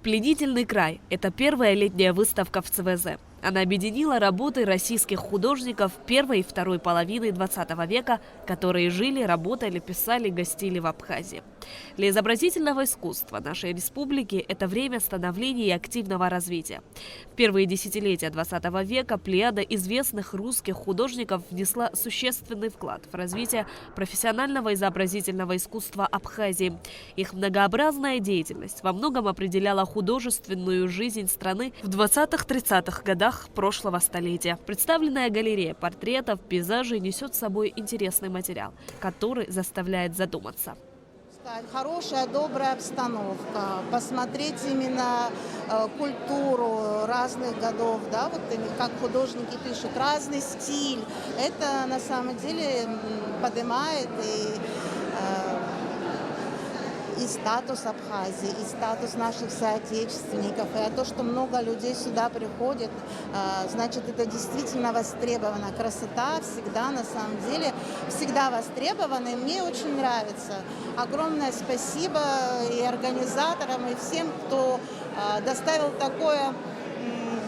Пленительный край – это первая летняя выставка в ЦВЗ. Она объединила работы российских художников первой и второй половины XX века, которые жили, работали, писали, гостили в Абхазии. Для изобразительного искусства нашей республики это время становления и активного развития. В первые десятилетия XX века плеяда известных русских художников внесла существенный вклад в развитие профессионального изобразительного искусства Абхазии. Их многообразная деятельность во многом определяла художественную жизнь страны в 20-30-х годах прошлого столетия. Представленная галерея портретов, пейзажей несет с собой интересный материал, который заставляет задуматься. Хорошая, добрая обстановка, посмотреть именно культуру разных годов, да, вот как художники пишут, разный стиль. Это на самом деле поднимает и статус Абхазии, и статус наших соотечественников. И то, что много людей сюда приходит, значит, это действительно востребовано. Красота всегда, на самом деле, всегда востребована, и мне очень нравится. Огромное спасибо и организаторам, и всем, кто доставил такое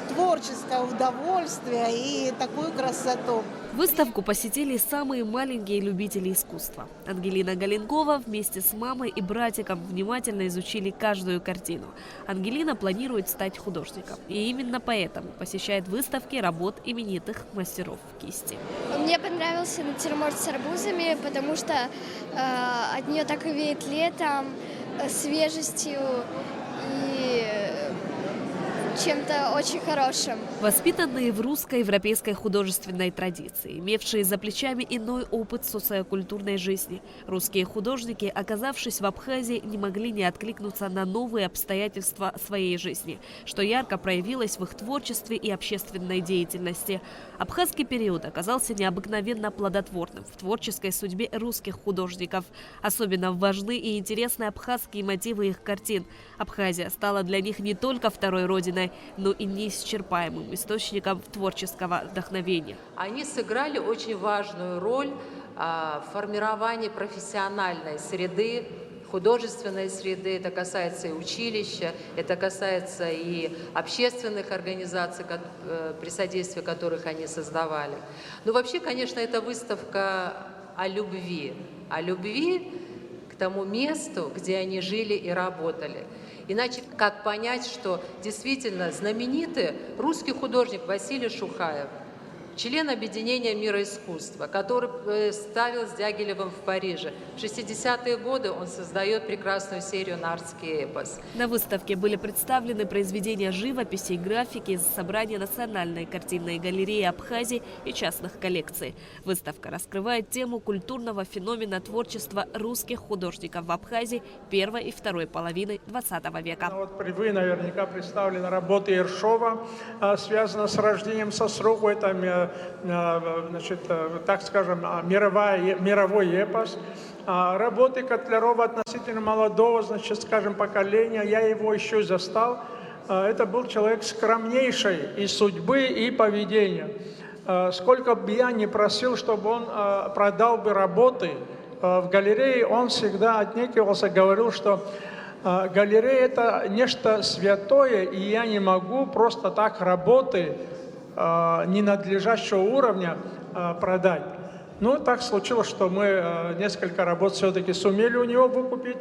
творческое удовольствие и такую красоту. Выставку посетили самые маленькие любители искусства. Ангелина Галенкова вместе с мамой и братиком внимательно изучили каждую картину. Ангелина планирует стать художником. И именно поэтому посещает выставки работ именитых мастеров кисти. Мне понравился натюрморт с арбузами, потому что от нее так и веет летом, свежестью и чем-то очень хорошим. Воспитанные в русско-европейской художественной традиции, имевшие за плечами иной опыт социокультурной жизни, русские художники, оказавшись в Абхазии, не могли не откликнуться на новые обстоятельства своей жизни, что ярко проявилось в их творчестве и общественной деятельности. Абхазский период оказался необыкновенно плодотворным в творческой судьбе русских художников. Особенно важны и интересны абхазские мотивы их картин. Абхазия стала для них не только второй родиной, но и неисчерпаемым источником творческого вдохновения. Они сыграли очень важную роль в формировании профессиональной среды, художественной среды. Это касается и училища, это касается и общественных организаций, при содействии которых они создавали. Но вообще, конечно, это выставка о любви к тому месту, где они жили и работали. Иначе как понять, что действительно знаменитый русский художник Василий Шухаев, член объединения мира искусства, который ставил с Дягилевым в Париже. В 60-е годы он создает прекрасную серию «Нардский эпос». На выставке были представлены произведения живописи и графики из собрания Национальной картинной галереи Абхазии и частных коллекций. Выставка раскрывает тему культурного феномена творчества русских художников в Абхазии первой и второй половины XX века. Вы наверняка представлены работы Ершова, связанная с рождением Сосругу. Это, значит, так скажем, мировой эпос. Работы Котлярова относительно молодого, значит, скажем, поколения, я его еще застал. Это был человек скромнейшей и судьбы, и поведения. Сколько бы я ни просил, чтобы он продал бы работы в галерее, он всегда отнекивался, говорил, что галерея – это нечто святое, и я не могу просто так работы ненадлежащего уровня продать. Ну, так случилось, что мы несколько работ все-таки сумели у него выкупить.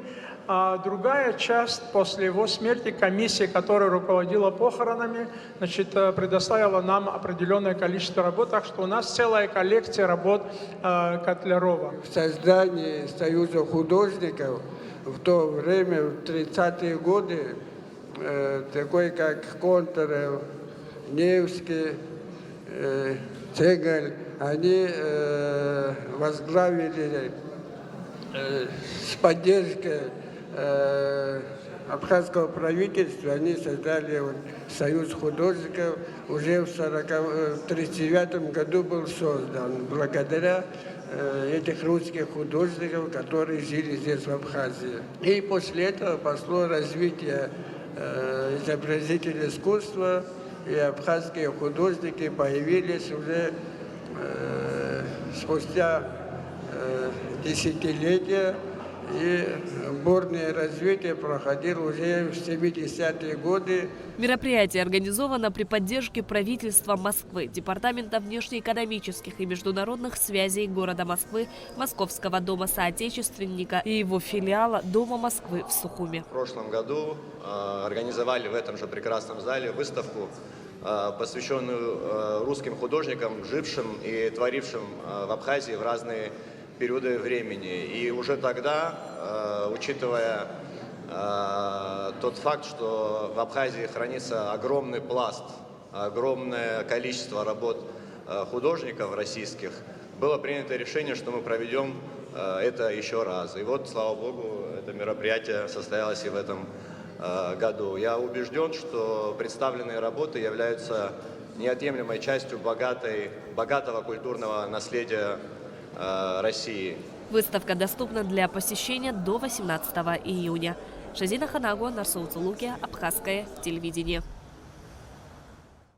А другая часть после его смерти, комиссия, которая руководила похоронами, значит, предоставила нам определенное количество работ. Так что у нас целая коллекция работ Котлярова. В создании Союза художников в то время, в 30-е годы, такой как Конторов, Невский, Цегаль, они возглавили с поддержкой абхазского правительства, они создали Союз художников, уже в 1939 году был создан, благодаря этих русских художников, которые жили здесь, в Абхазии. И после этого пошло развитие изобразительного искусства, и абхазские художники появились уже спустя десятилетия, И бурное развитие проходило уже в 70-е годы. Мероприятие организовано при поддержке правительства Москвы, Департамента внешнеэкономических и международных связей города Москвы, Московского дома соотечественника и его филиала Дома Москвы в Сухуми. В прошлом году организовали в этом же прекрасном зале выставку, посвященную русским художникам, жившим и творившим в Абхазии в разные периоды времени. И уже тогда, учитывая тот факт, что в Абхазии хранится огромный пласт, огромное количество работ художников российских, было принято решение, что мы проведем это еще раз. И вот, слава богу, это мероприятие состоялось и в этом году. Я убежден, что представленные работы являются неотъемлемой частью богатого культурного наследия России. Выставка доступна для посещения до 18 июня. Шазина Ханагуа, Нарсоу Цулуки, Абхазское телевидение.